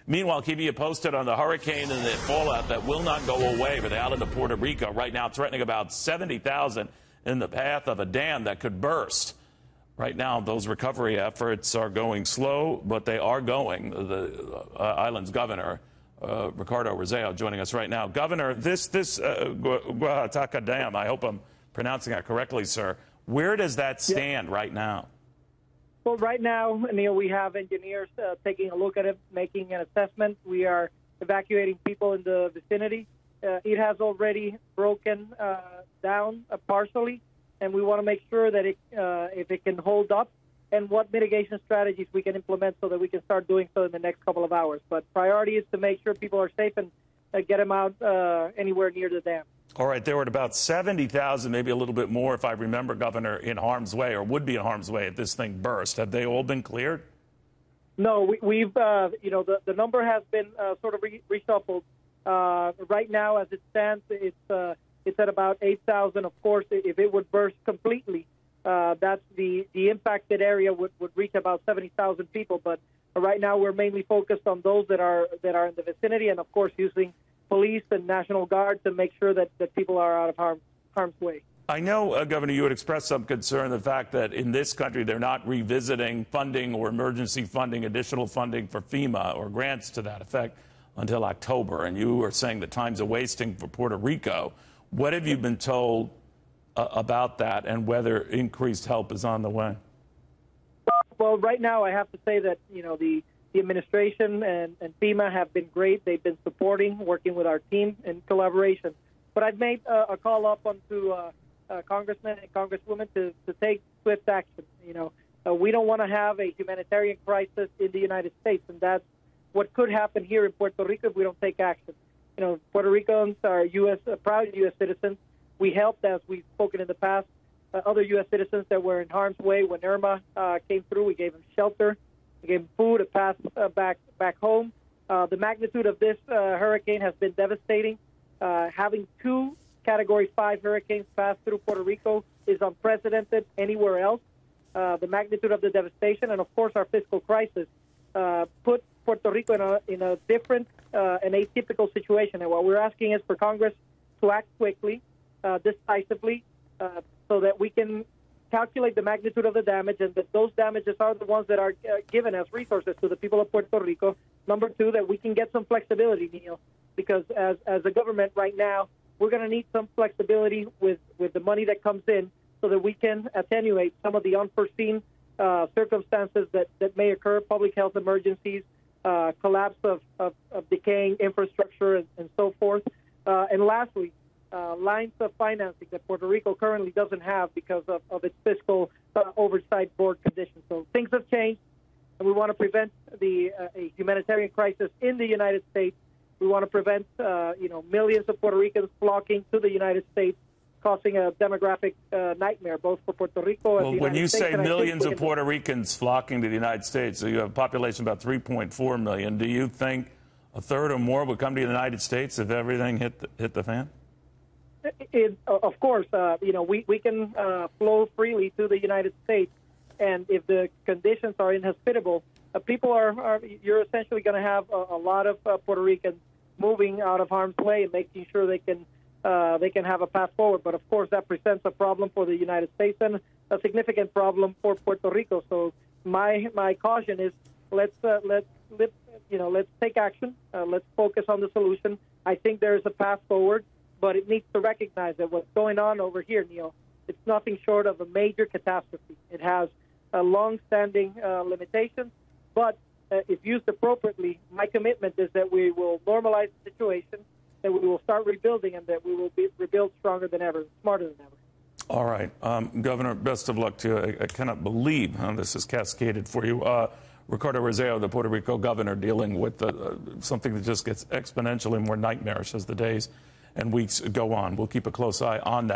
Meanwhile, keeping you posted on the hurricane and the fallout that will not go away for the island of Puerto Rico. Right now, threatening about 70,000 in the path of a dam that could burst. Right now, those recovery efforts are going slow, but they are going. The island's governor, Ricardo Rossello, joining us right now. Governor, this Guajataca Dam, I hope I'm pronouncing that correctly, sir. Where does that stand right now? Well, right now, Neil, we have engineers taking a look at it, making an assessment. We are evacuating people in the vicinity. It has already broken down partially, and we want to make sure that if it can hold up, and what mitigation strategies we can implement so that we can start doing so in the next couple of hours. But priority is to make sure people are safe and get them out anywhere near the dam. All right, there were about 70,000, maybe a little bit more, if I remember, Governor, in harm's way, or would be in harm's way if this thing burst. Have they all been cleared? No, we've the number has been sort of reshuffled. Right now, as it stands, it's at about 8,000. Of course, if it would burst completely, that's the impacted area would reach about 70,000 people. But right now, we're mainly focused on those that are in the vicinity, and of course, using police and National Guard to make sure that people are out of harm's way. I know, Governor, you would express some concern the fact that in this country they're not revisiting funding or emergency funding, additional funding for FEMA or grants to that effect until October. And you are saying that time's a wasting for Puerto Rico. What have you been told about that and whether increased help is on the way? Well, right now I have to say that, the administration and FEMA have been great. They've been supporting, working with our team in collaboration. But I've made a call up onto congressmen and congresswomen to take swift action. We don't want to have a humanitarian crisis in the United States, and that's what could happen here in Puerto Rico if we don't take action. Puerto Ricans are proud U.S. citizens. We helped, as we've spoken in the past, other U.S. citizens that were in harm's way when Irma came through. We gave them shelter. We gave them food, a path back home. The magnitude of this hurricane has been devastating. Having two Category 5 hurricanes pass through Puerto Rico is unprecedented anywhere else. The magnitude of the devastation and, of course, our fiscal crisis put Puerto Rico in a different and atypical situation. And what we're asking is for Congress to act quickly, decisively, so that we can calculate the magnitude of the damage, and that those damages are the ones that are given as resources to the people of Puerto Rico. Number two, that we can get some flexibility, Neil, because as a government right now, we're going to need some flexibility with the money that comes in so that we can attenuate some of the unforeseen circumstances that may occur, public health emergencies, collapse of decaying infrastructure, and so forth. And lastly, lines of financing that Puerto Rico currently doesn't have because of its fiscal oversight board conditions. So things have changed, and we want to prevent a humanitarian crisis in the United States. We want to prevent millions of Puerto Ricans flocking to the United States, causing a demographic nightmare both for Puerto Rico and the United States. When you say millions of Puerto Ricans flocking to the United States, so you have a population of about 3.4 million, do you think a third or more would come to the United States if everything hit the fan? Of course, we can flow freely to the United States, and if the conditions are inhospitable, you're essentially going to have a lot of Puerto Ricans moving out of harm's way and making sure they can have a path forward. But of course, that presents a problem for the United States and a significant problem for Puerto Rico. So my caution is let's take action. Let's focus on the solution. I think there is a path forward, but it needs to recognize that what's going on over here, Neil, it's nothing short of a major catastrophe. It has long-standing limitations, but if used appropriately, my commitment is that we will normalize the situation, that we will start rebuilding, and that we will rebuild stronger than ever, smarter than ever. All right. Governor, best of luck to you. I cannot believe how this is cascaded for you. Ricardo Rossello, the Puerto Rico governor, dealing with something that just gets exponentially more nightmarish as the days and weeks go on. We'll keep a close eye on that.